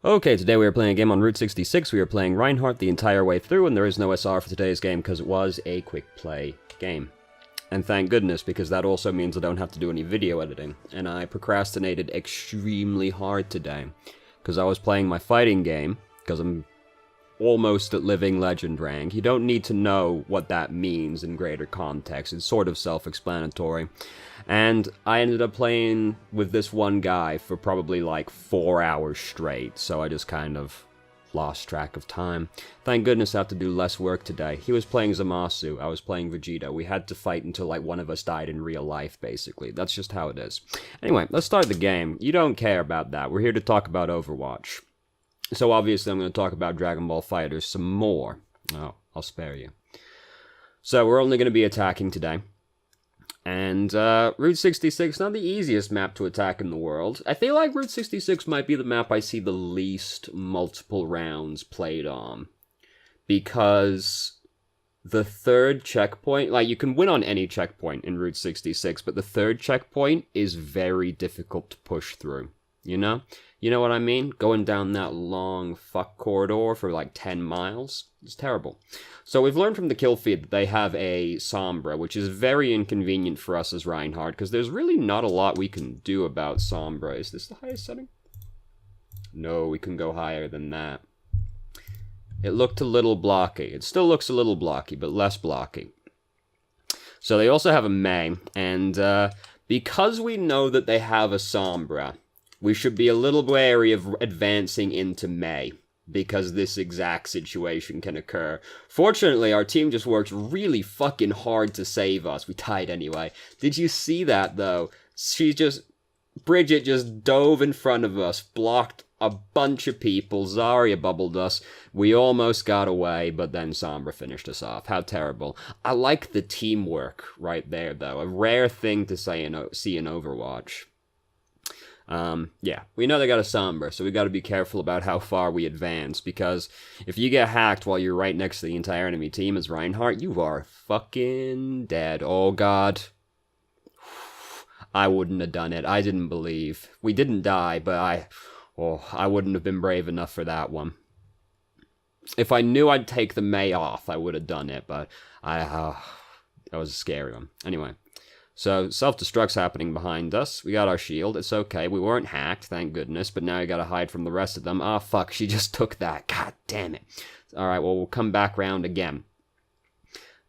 Okay, today we are playing a game on Route 66. We are playing Reinhardt the entire way through, and there is no SR for today's game because it was a quick play game. And thank goodness, because that also means I don't have to do any video editing. And I procrastinated extremely hard today, because I was playing my fighting game, because I'm almost at living legend rank. You don't need to know what that means in greater context. It's sort of self-explanatory. And I ended up playing with this one guy for probably like 4 hours straight, so I just kind of lost track of time. Thank goodness I have to do less work today. He was playing Zamasu, I was playing Vegeta. We had to fight until like one of us died in real life, basically. That's just how it is. Anyway, let's start the game. You don't care about that. We're here to talk about Overwatch. So obviously I'm going to talk about Dragon Ball FighterZ some more. Oh, I'll spare you. So we're only going to be attacking today. And Route 66, not the easiest map to attack in the world. I feel like Route 66 might be the map I see the least multiple rounds played on. Because the third checkpoint, like you can win on any checkpoint in Route 66, but the third checkpoint is very difficult to push through, you know? You know what I mean? Going down that long fuck corridor for like 10 miles. It's terrible. So we've learned from the kill feed that they have a Sombra, which is very inconvenient for us as Reinhardt, because there's really not a lot we can do about Sombra. Is this the highest setting? No, we can go higher than that. It looked a little blocky. It still looks a little blocky, but less blocky. So they also have a Mei, and because we know that they have a Sombra, we should be a little wary of advancing into Mei, because this exact situation can occur. Fortunately, our team just worked really fucking hard to save us. We tied anyway. Did you see that, though? Bridget just dove in front of us, blocked a bunch of people, Zarya bubbled us, we almost got away, but then Sombra finished us off. How terrible. I like the teamwork right there, though. A rare thing to see in Overwatch. Yeah, we know they got a Sombra, so we gotta be careful about how far we advance, because if you get hacked while you're right next to the entire enemy team as Reinhardt, you are fucking dead. Oh god. I wouldn't have done it. I didn't believe. We didn't die, but I wouldn't have been brave enough for that one. If I knew I'd take the Mei off, I would have done it, but that was a scary one. Anyway. So, self-destruct's happening behind us. We got our shield. It's okay. We weren't hacked, thank goodness. But now we gotta hide from the rest of them. Ah, fuck. She just took that. God damn it. Alright, well, we'll come back round again.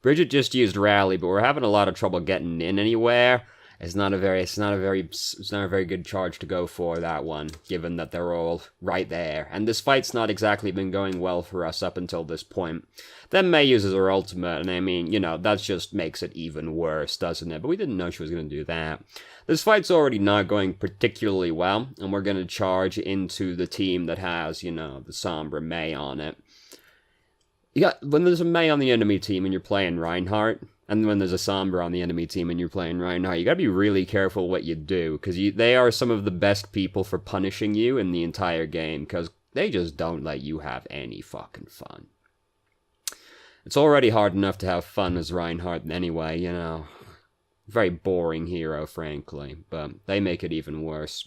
Bridget just used Rally, but we're having a lot of trouble getting in anywhere. It's not a very good charge to go for, that one, given that they're all right there. And this fight's not exactly been going well for us up until this point. Then Mei uses her ultimate, and I mean, you know, that just makes it even worse, doesn't it? But we didn't know she was going to do that. This fight's already not going particularly well, and we're going to charge into the team that has, you know, the Sombra Mei on it. When there's a Mei on the enemy team and you're playing Reinhardt, and when there's a Sombra on the enemy team and you're playing Reinhardt, you gotta be really careful what you do, because they are some of the best people for punishing you in the entire game, because they just don't let you have any fucking fun. It's already hard enough to have fun as Reinhardt anyway, you know. Very boring hero, frankly, but they make it even worse.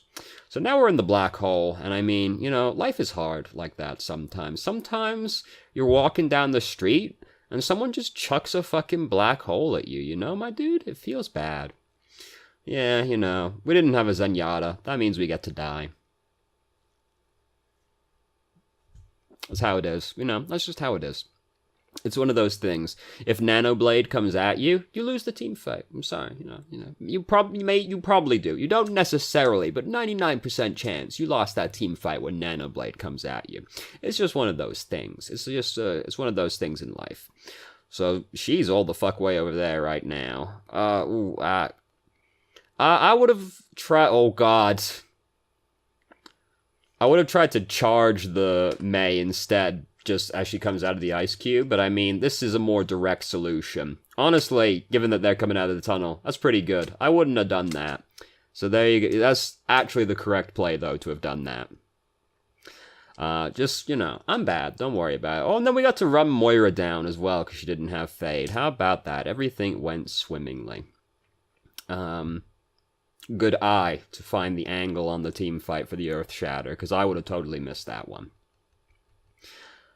So now we're in the black hole, and I mean, you know, life is hard like that sometimes. Sometimes you're walking down the street, and someone just chucks a fucking black hole at you, you know, my dude? It feels bad. Yeah, you know, we didn't have a Zenyatta. That means we get to die. That's how it is. You know, that's just how it is. It's one of those things. If Nanoblade comes at you, you lose the team fight. I'm sorry, you probably do. You don't necessarily, but 99% chance you lost that team fight when Nanoblade comes at you. It's just one of those things. It's just it's one of those things in life. So she's all the fuck way over there right now. I would have tried. Oh god. I would have tried to charge the Mei instead, just as she comes out of the ice cube, but I mean, this is a more direct solution. Honestly, given that they're coming out of the tunnel, that's pretty good. I wouldn't have done that. So there you go. That's actually the correct play, though, to have done that. Just, you know, I'm bad. Don't worry about it. Oh, and then we got to run Moira down as well, because she didn't have Fade. How about that? Everything went swimmingly. good eye to find the angle on the team fight for the Earth Shatter, because I would have totally missed that one.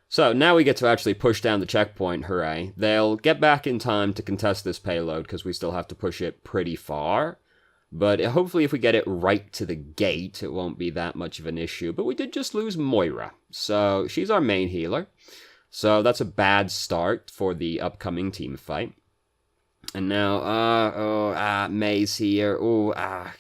So, now we get to actually push down the checkpoint, hooray. They'll get back in time to contest this payload, because we still have to push it pretty far. But hopefully if we get it right to the gate, it won't be that much of an issue. But we did just lose Moira, so she's our main healer. So that's a bad start for the upcoming team fight. And now, May's here. I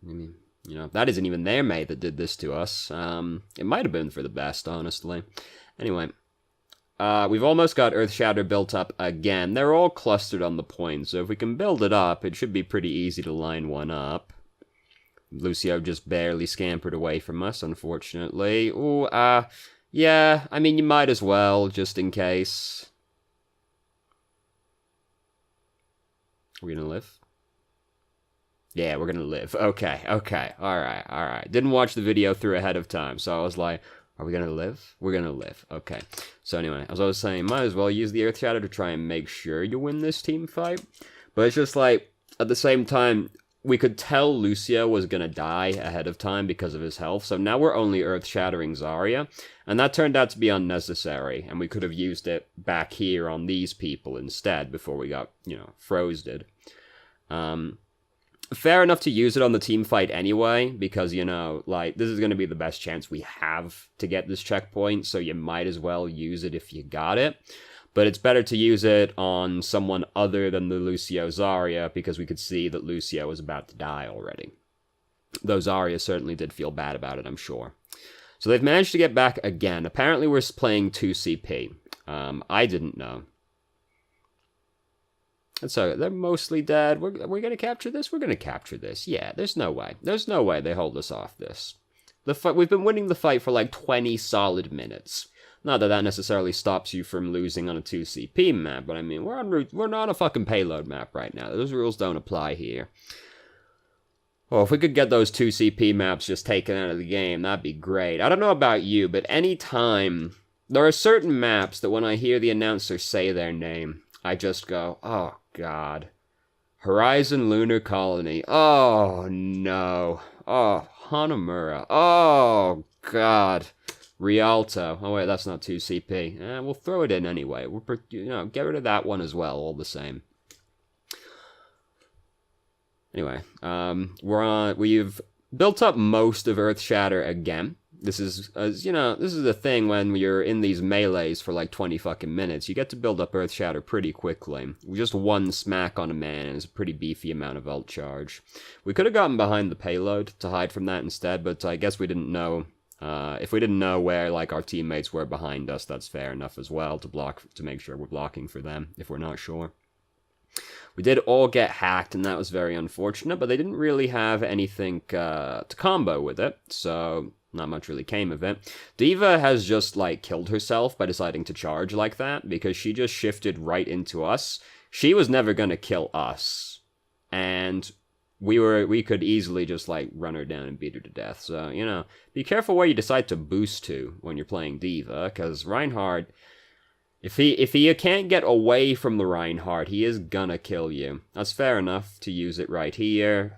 mean, you know, that isn't even their May that did this to us. It might have been for the best, honestly. Anyway, we've almost got Earthshatter built up again. They're all clustered on the point, so if we can build it up, it should be pretty easy to line one up. Lucio just barely scampered away from us, unfortunately. Yeah, I mean, you might as well, just in case. Are we gonna live? Yeah, we're gonna live. Okay, alright. Didn't watch the video through ahead of time, so I was like, are we gonna live? We're gonna live. Okay. So anyway, as I was saying, might as well use the Earth Shatter to try and make sure you win this team fight. But it's just like, at the same time, we could tell Lucio was gonna die ahead of time because of his health, so now we're only Earth Shattering Zarya, and that turned out to be unnecessary, and we could have used it back here on these people instead before we got, you know, frosted. Fair enough to use it on the team fight anyway, because, you know, like, this is going to be the best chance we have to get this checkpoint, so you might as well use it if you got it. But it's better to use it on someone other than the Lucio Zarya, because we could see that Lucio was about to die already. Though Zarya certainly did feel bad about it, I'm sure. So they've managed to get back again. Apparently we're playing 2 CP. I didn't know. So they're mostly dead. We're going to capture this? We're going to capture this. Yeah, there's no way. There's no way they hold us off this. We've been winning the fight for like 20 solid minutes. Not that that necessarily stops you from losing on a 2 CP map, but I mean, we're not a fucking payload map right now. Those rules don't apply here. Oh, if we could get those 2 CP maps just taken out of the game, that'd be great. I don't know about you, but anytime... There are certain maps that when I hear the announcer say their name, I just go, oh, God. Horizon Lunar Colony. Oh, no. Oh, Hanamura. Oh, God. Rialto. Oh, wait, that's not 2 CP. We'll throw it in anyway. Get rid of that one as well, all the same. Anyway, we've built up most of Earthshatter again. This is, this is the thing when you're in these melees for like 20 fucking minutes. You get to build up Earthshatter pretty quickly. Just one smack on a man and it's a pretty beefy amount of ult charge. We could have gotten behind the payload to hide from that instead, but I guess we didn't know. If we didn't know where like our teammates were behind us, that's fair enough as well to make sure we're blocking for them if we're not sure. We did all get hacked, and that was very unfortunate, but they didn't really have anything to combo with it, so not much really came of it. D.Va has just, like, killed herself by deciding to charge like that, because she just shifted right into us. She was never gonna kill us, and we could easily just, like, run her down and beat her to death, so, you know, be careful where you decide to boost to when you're playing D.Va, because Reinhardt... If he can't get away from the Reinhardt, he is gonna kill you. That's fair enough to use it right here.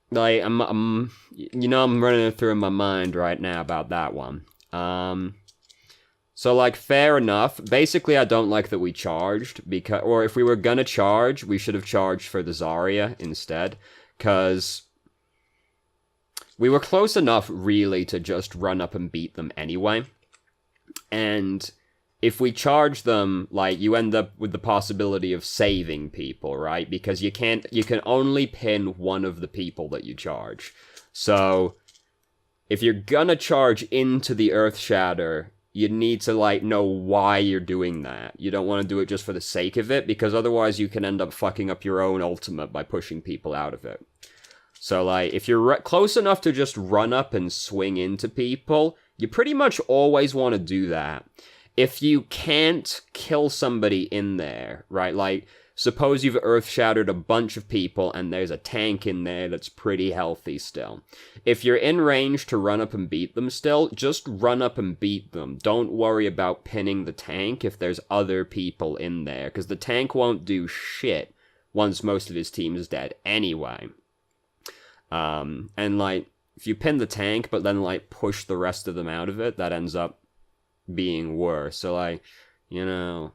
Like, I'm running it through in my mind right now about that one. So, like, fair enough. Basically, I don't like that we charged, or if we were gonna charge, we should have charged for the Zarya instead, because... we were close enough, really, to just run up and beat them anyway. And if we charge them, like, you end up with the possibility of saving people, right? Because you can only pin one of the people that you charge. So, if you're gonna charge into the Earthshatter, you need to, like, know why you're doing that. You don't want to do it just for the sake of it, because otherwise you can end up fucking up your own ultimate by pushing people out of it. So, like, if you're close enough to just run up and swing into people, you pretty much always want to do that. If you can't kill somebody in there, right, like, suppose you've earth-shattered a bunch of people and there's a tank in there that's pretty healthy still. If you're in range to run up and beat them still, just run up and beat them. Don't worry about pinning the tank if there's other people in there, because the tank won't do shit once most of his team is dead anyway. And, like, if you pin the tank but then, like, push the rest of them out of it, that ends up being worse. So, like, you know,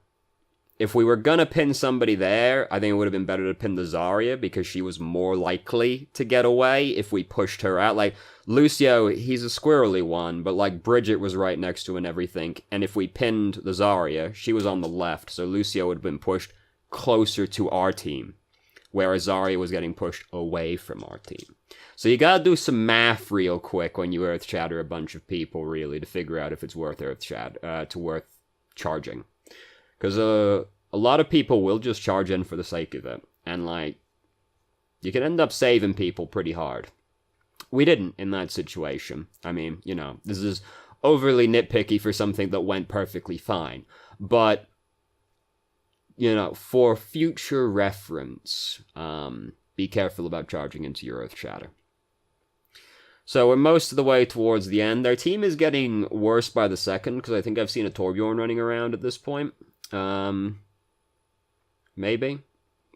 if we were gonna pin somebody there, I think it would have been better to pin the Zarya, because she was more likely to get away if we pushed her out. Like, Lucio, he's a squirrely one, but, like, Bridget was right next to him and everything, and if we pinned the Zarya, she was on the left, so Lucio would have been pushed closer to our team, whereas Zarya was getting pushed away from our team. So you gotta do some math real quick when you earth shatter a bunch of people, really, to figure out if it's worth worth charging. Because a lot of people will just charge in for the sake of it, and, like, you can end up saving people pretty hard. We didn't in that situation. I mean, you know, this is overly nitpicky for something that went perfectly fine, but, you know, for future reference, be careful about charging into your earth shatter. So we're most of the way towards the end. Their team is getting worse by the second, because I think I've seen a Torbjorn running around at this point. Maybe.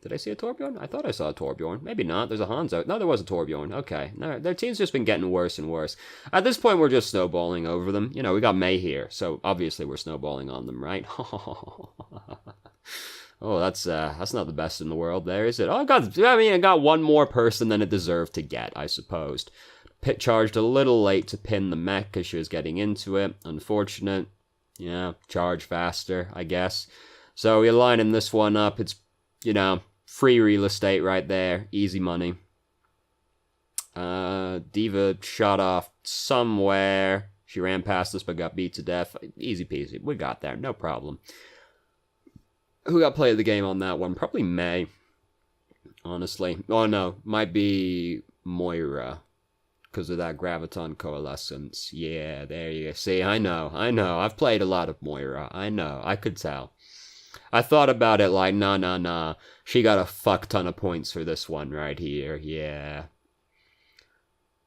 Did I see a Torbjorn? I thought I saw a Torbjorn. Maybe not. There's a Hans out. No, there was a Torbjorn. Okay. No, their team's just been getting worse and worse. At this point, we're just snowballing over them. You know, we got May here, so obviously we're snowballing on them, right? Oh, that's not the best in the world there, is it? Oh, it got one more person than it deserved to get, I suppose. Pit charged a little late to pin the mech because she was getting into it. Unfortunate. Yeah, charge faster, I guess. So we're lining this one up. It's, you know, free real estate right there. Easy money. Diva shot off somewhere. She ran past us but got beat to death. Easy peasy. We got there. No problem. Who got play of the game on that one? Probably May. Honestly. Oh, no. Might be Moira. Because of that Graviton Coalescence. Yeah, there you go. See, I know. I've played a lot of Moira. I know. I could tell. I thought about it like, nah. She got a fuck ton of points for this one right here. Yeah.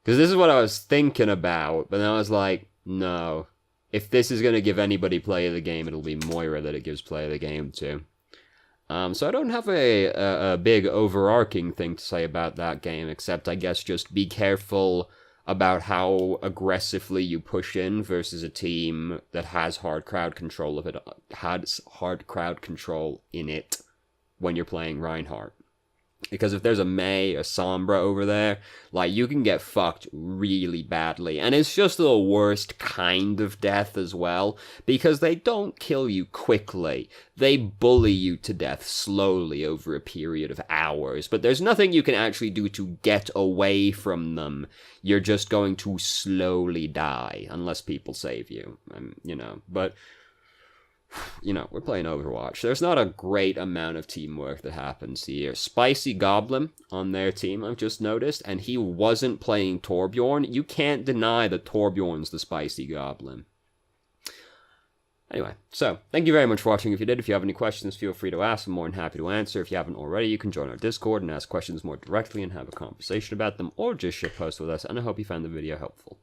Because this is what I was thinking about. But then I was like, no. If this is going to give anybody play of the game, it'll be Moira that it gives play of the game to. So I don't have a big overarching thing to say about that game, except I guess just be careful about how aggressively you push in versus a team that has hard crowd control in it when you're playing Reinhardt. Because if there's a May, a Sombra over there, like, you can get fucked really badly. And it's just the worst kind of death as well, because they don't kill you quickly. They bully you to death slowly over a period of hours, but there's nothing you can actually do to get away from them. You're just going to slowly die, unless people save you, you know, but... You know, we're playing Overwatch. There's not a great amount of teamwork that happens here. Spicy Goblin on their team, I've just noticed, and he wasn't playing Torbjorn. You can't deny that Torbjorn's the Spicy Goblin. Anyway, so, thank you very much for watching. If you did, if you have any questions, feel free to ask. I'm more than happy to answer. If you haven't already, you can join our Discord and ask questions more directly and have a conversation about them, or just share posts with us, and I hope you found the video helpful.